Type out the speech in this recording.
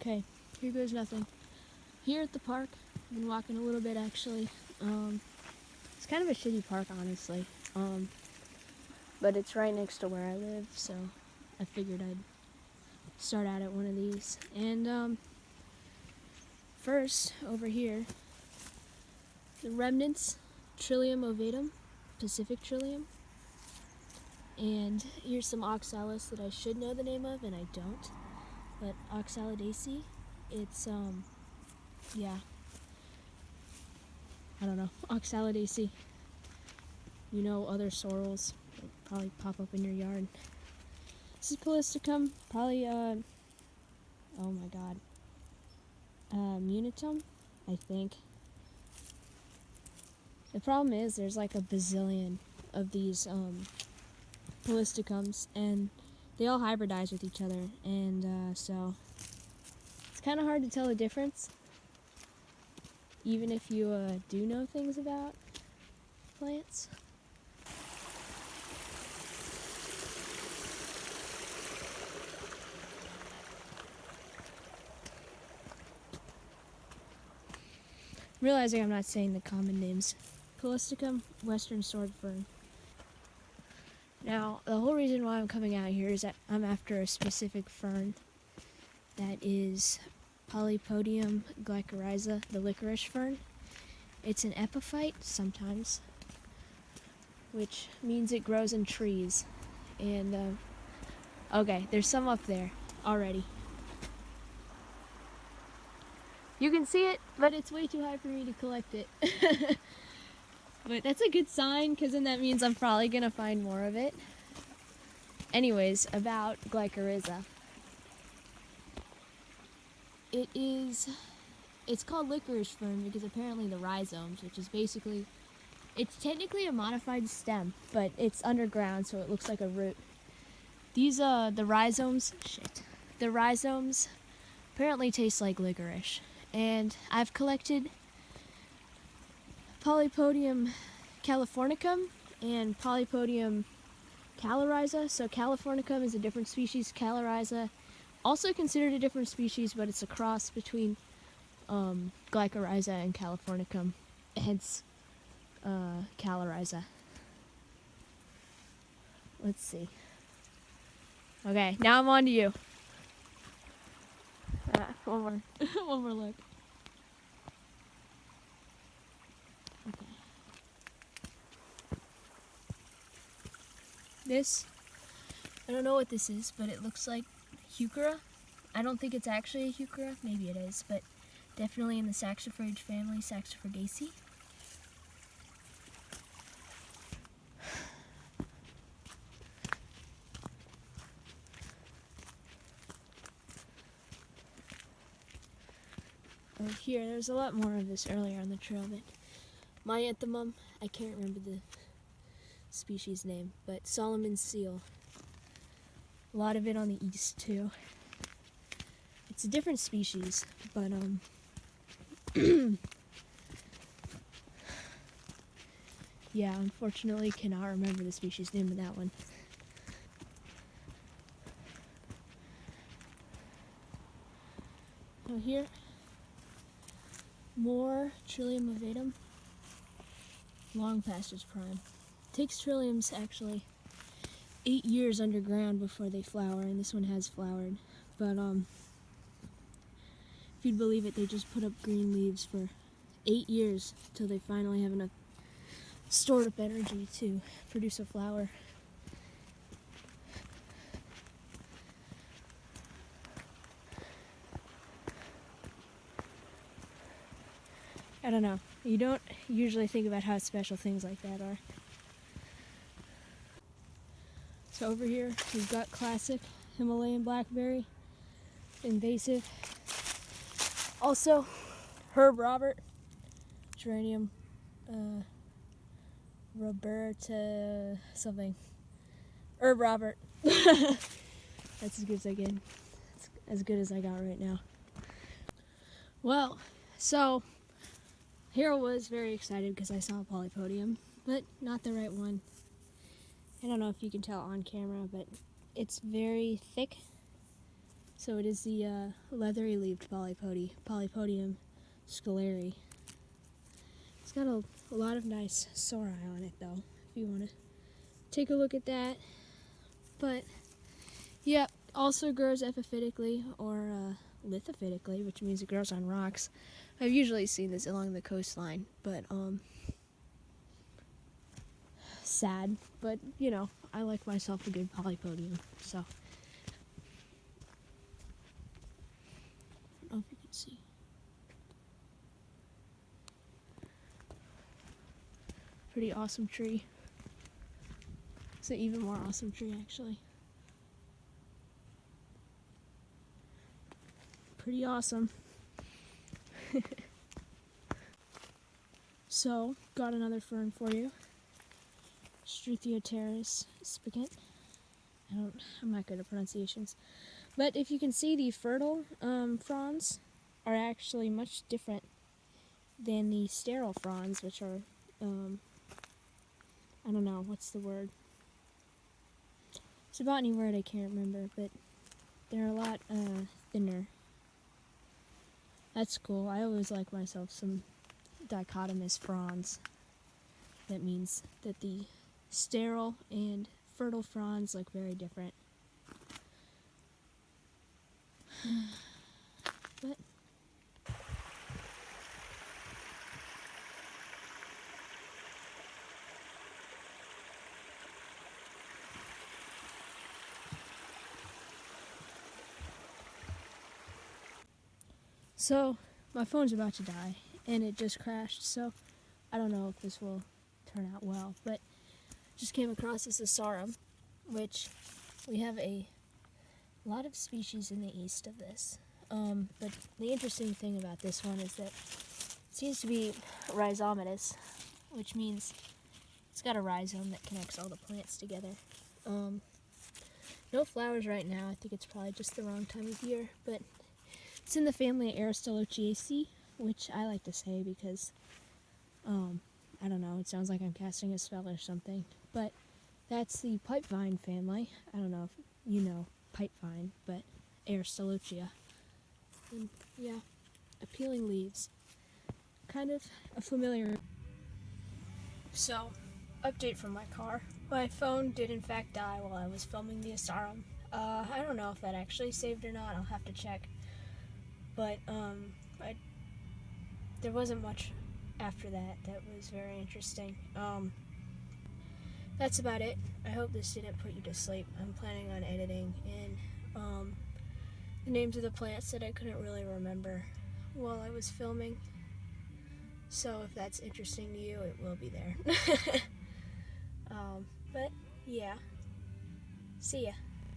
Okay, here goes nothing. Here at the park, I've been walking a little bit actually. It's kind of a shitty park, honestly. But it's right next to where I live, so I figured I'd start out at one of these. And first, over here, the remnants, Trillium ovatum, Pacific Trillium. And here's some oxalis that I should know the name of, and I don't. But oxalidaceae, it's, yeah. I don't know, oxalidaceae. You know, other sorrels that probably pop up in your yard. This is Polystichum, probably, oh my god, Munitum, I think. The problem is there's like a bazillion of these Polystichums, and they all hybridize with each other, and so it's kind of hard to tell the difference, even if you do know things about plants. Realizing I'm not saying the common names. Polystichum, western sword fern. Now, the whole reason why I'm coming out here is that I'm after a specific fern that is Polypodium glycyrrhiza, the licorice fern. It's an epiphyte sometimes, which means it grows in trees. And, okay, there's some up there already. You can see it, but it's way too high for me to collect it. But that's a good sign, because then that means I'm probably going to find more of it. Anyways, about glycyrrhiza. It's called licorice fern because apparently the rhizomes, which is basically, it's technically a modified stem, but it's underground, so it looks like a root. These, the rhizomes apparently taste like licorice. And I've collected Polypodium californicum and Polypodium calorhiza. So californicum is a different species, calorhiza also considered a different species, but it's a cross between glycyrrhiza and californicum, hence calorhiza. Let's see. Okay, now I'm on to you. One more. One more look. Okay. This, I don't know what this is, but it looks like Heuchera. I don't think it's actually a Heuchera. Maybe it is, but definitely in the Saxifrage family, Saxifragaceae. Over here, there's a lot more of this earlier on the trail, but Myanthemum, I can't remember the species name, but Solomon's seal. A lot of it on the east too. It's a different species, but yeah, unfortunately cannot remember the species name of that one. Now here, more Trillium ovatum, long past its prime. It takes trilliums actually 8 years underground before they flower, and this one has flowered. But if you'd believe it, they just put up green leaves for 8 years till they finally have enough stored up energy to produce a flower. I don't know. You don't usually think about how special things like that are. So over here, we've got classic Himalayan blackberry, invasive. Also, Herb Robert, Geranium Roberta something. Herb Robert. That's as good as I get. That's as good as I got right now. Well, so here I was very excited because I saw a Polypodium, but not the right one. I don't know if you can tell on camera, but it's very thick So it is the leathery-leaved Polypodium scoleri. It's got a lot of nice sori on it, though, if you want to take a look at that. But, yeah, also grows epiphytically or lithophytically, which means it grows on rocks. I've usually seen this along the coastline, but, sad. But, you know, I like myself a good Polypodium, so. I don't know if you can see. Pretty awesome tree. It's an even more awesome tree, actually. Pretty awesome. So, got another fern for you. Struthioteris spicant. I'm not good at pronunciations. But if you can see, the fertile fronds are actually much different than the sterile fronds, which are, I don't know, what's the word? It's a botany word I can't remember, but they're a lot thinner. That's cool. I always like myself some dichotomous fronds. That means that the sterile and fertile fronds look very different. But so my phone's about to die and it just crashed, so I don't know if this will turn out well, but just came across this Asarum, which we have a lot of species in the east of this. But the interesting thing about this one is that it seems to be rhizomatous, which means it's got a rhizome that connects all the plants together. No flowers right now. I think it's probably just the wrong time of year, but it's in the family Aristolochiaceae, which I like to say because, I don't know, it sounds like I'm casting a spell or something, but that's the pipevine family. I don't know if you know pipevine, but Aristolochia. And yeah, appealing leaves. Kind of a familiar. So, update from my car. My phone did in fact die while I was filming the Asarum. I don't know if that actually saved or not. I'll have to check. But there wasn't much after that was very interesting. That's about it. I hope this didn't put you to sleep. I'm planning on editing in the names of the plants that I couldn't really remember while I was filming. So if that's interesting to you, it will be there. But yeah, see ya.